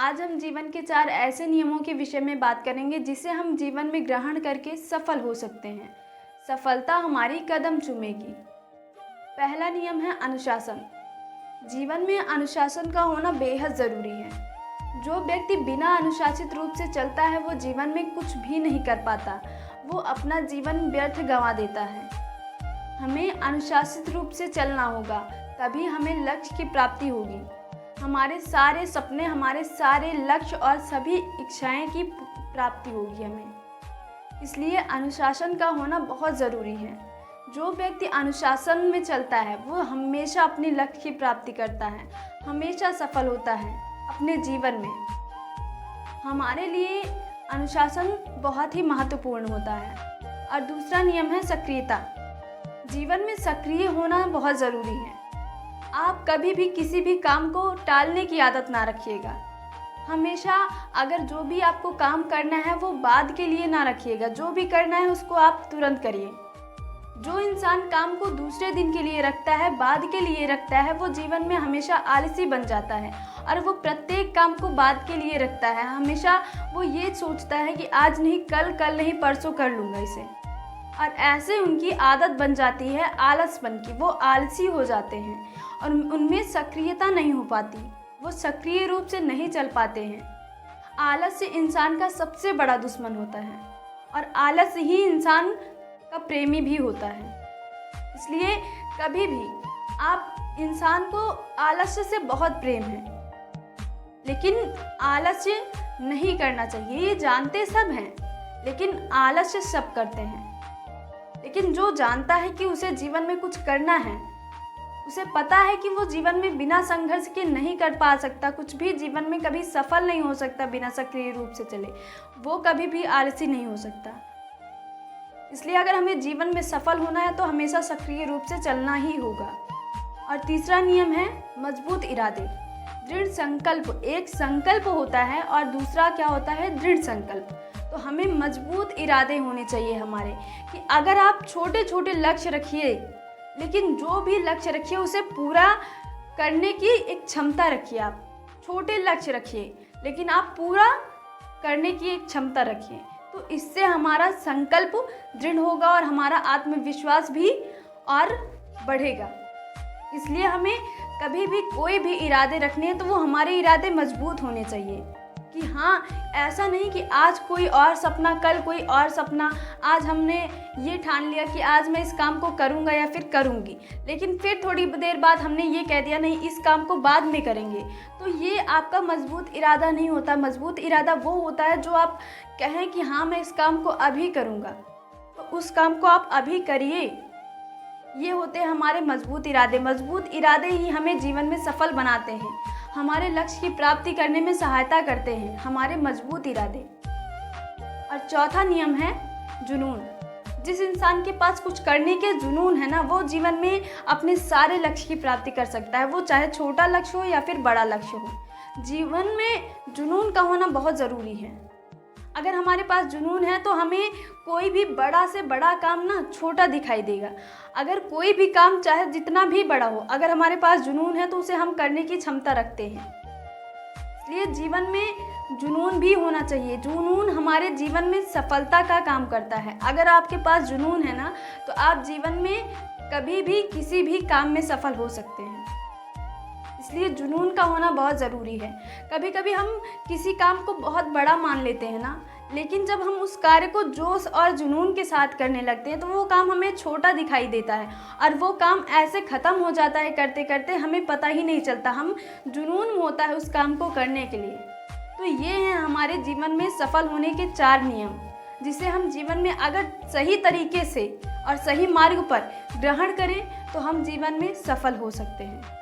आज हम जीवन के 4 ऐसे नियमों के विषय में बात करेंगे जिसे हम जीवन में ग्रहण करके सफल हो सकते हैं। सफलता हमारी कदम चूमेगी। पहला नियम है अनुशासन। जीवन में अनुशासन का होना बेहद ज़रूरी है। जो व्यक्ति बिना अनुशासित रूप से चलता है वो जीवन में कुछ भी नहीं कर पाता, वो अपना जीवन व्यर्थ गंवा देता है। हमें अनुशासित रूप से चलना होगा, तभी हमें लक्ष्य की प्राप्ति होगी। हमारे सारे सपने, हमारे सारे लक्ष्य और सभी इच्छाएं की प्राप्ति होगी हमें। इसलिए अनुशासन का होना बहुत ज़रूरी है। जो व्यक्ति अनुशासन में चलता है वो हमेशा अपने लक्ष्य की प्राप्ति करता है, हमेशा सफल होता है अपने जीवन में। हमारे लिए अनुशासन बहुत ही महत्वपूर्ण होता है। और दूसरा नियम है सक्रियता। जीवन में सक्रिय होना बहुत ज़रूरी है। आप कभी भी किसी भी काम को टालने की आदत ना रखिएगा। हमेशा अगर जो भी आपको काम करना है वो बाद के लिए ना रखिएगा। जो भी करना है उसको आप तुरंत करिए। जो इंसान काम को दूसरे दिन के लिए रखता है, बाद के लिए रखता है, वो जीवन में हमेशा आलसी बन जाता है और वो प्रत्येक काम को बाद के लिए रखता है। हमेशा वो ये सोचता है कि आज नहीं कल, कल नहीं परसों कर लूँगा इसे। और ऐसे उनकी आदत बन जाती है आलसपन की। वो आलसी हो जाते हैं और उनमें सक्रियता नहीं हो पाती। वो सक्रिय रूप से नहीं चल पाते हैं। आलस से इंसान का सबसे बड़ा दुश्मन होता है और आलस ही इंसान का प्रेमी भी होता है। इसलिए कभी भी आप इंसान को आलस्य से बहुत प्रेम है, लेकिन आलस्य नहीं करना चाहिए। ये जानते सब हैं, लेकिन आलस्य सब करते हैं। लेकिन जो जानता है कि उसे जीवन में कुछ करना है, उसे पता है कि वो जीवन में बिना संघर्ष के नहीं कर पा सकता, कुछ भी जीवन में कभी सफल नहीं हो सकता बिना सक्रिय रूप से चले, वो कभी भी आलसी नहीं हो सकता। इसलिए अगर हमें जीवन में सफल होना है तो हमेशा सक्रिय रूप से चलना ही होगा। और तीसरा नियम है मजबूत इरादे। दृढ़ संकल्प, एक संकल्प होता है और दूसरा क्या होता है, दृढ़ संकल्प। तो हमें मजबूत इरादे होने चाहिए हमारे, कि अगर आप छोटे छोटे लक्ष्य रखिए, लेकिन जो भी लक्ष्य रखिए उसे पूरा करने की एक क्षमता रखिए। आप छोटे लक्ष्य रखिए लेकिन आप पूरा करने की एक क्षमता रखिए। तो इससे हमारा संकल्प दृढ़ होगा और हमारा आत्मविश्वास भी और बढ़ेगा। इसलिए हमें कभी भी कोई भी इरादे रखने हैं तो वो हमारे इरादे मजबूत होने चाहिए। कि हाँ, ऐसा नहीं कि आज कोई और सपना, कल कोई और सपना। आज हमने ये ठान लिया कि आज मैं इस काम को करूँगा या फिर करूँगी, लेकिन फिर थोड़ी देर बाद हमने ये कह दिया नहीं, इस काम को बाद में करेंगे। तो ये आपका मजबूत इरादा नहीं होता। मजबूत इरादा वो होता है जो आप कहें कि हाँ मैं इस काम को अभी करूँगा, तो उस काम को आप अभी करिए। ये होते हैं हमारे मजबूत इरादे। मजबूत इरादे ही हमें जीवन में सफल बनाते हैं, हमारे लक्ष्य की प्राप्ति करने में सहायता करते हैं हमारे मजबूत इरादे। और चौथा नियम है जुनून। जिस इंसान के पास कुछ करने के जुनून है ना, वो जीवन में अपने सारे लक्ष्य की प्राप्ति कर सकता है। वो चाहे छोटा लक्ष्य हो या फिर बड़ा लक्ष्य हो। जीवन में जुनून का होना बहुत ज़रूरी है। अगर हमारे पास जुनून है तो हमें कोई भी बड़ा से बड़ा काम ना छोटा दिखाई देगा। अगर कोई भी काम चाहे जितना भी बड़ा हो, अगर हमारे पास जुनून है तो उसे हम करने की क्षमता रखते हैं। इसलिए जीवन में जुनून भी होना चाहिए। जुनून हमारे जीवन में सफलता का काम करता है। अगर आपके पास जुनून है ना, तो आप जीवन में कभी भी किसी भी काम में सफल हो सकते हैं। इसलिए जुनून का होना बहुत ज़रूरी है। कभी कभी हम किसी काम को बहुत बड़ा मान लेते हैं ना, लेकिन जब हम उस कार्य को जोश और जुनून के साथ करने लगते हैं तो वो काम हमें छोटा दिखाई देता है और वो काम ऐसे ख़त्म हो जाता है करते करते, हमें पता ही नहीं चलता। हम जुनून होता है उस काम को करने के लिए। तो ये हैं हमारे जीवन में सफल होने के 4 नियम, जिसे हम जीवन में अगर सही तरीके से और सही मार्ग पर ग्रहण करें तो हम जीवन में सफल हो सकते हैं।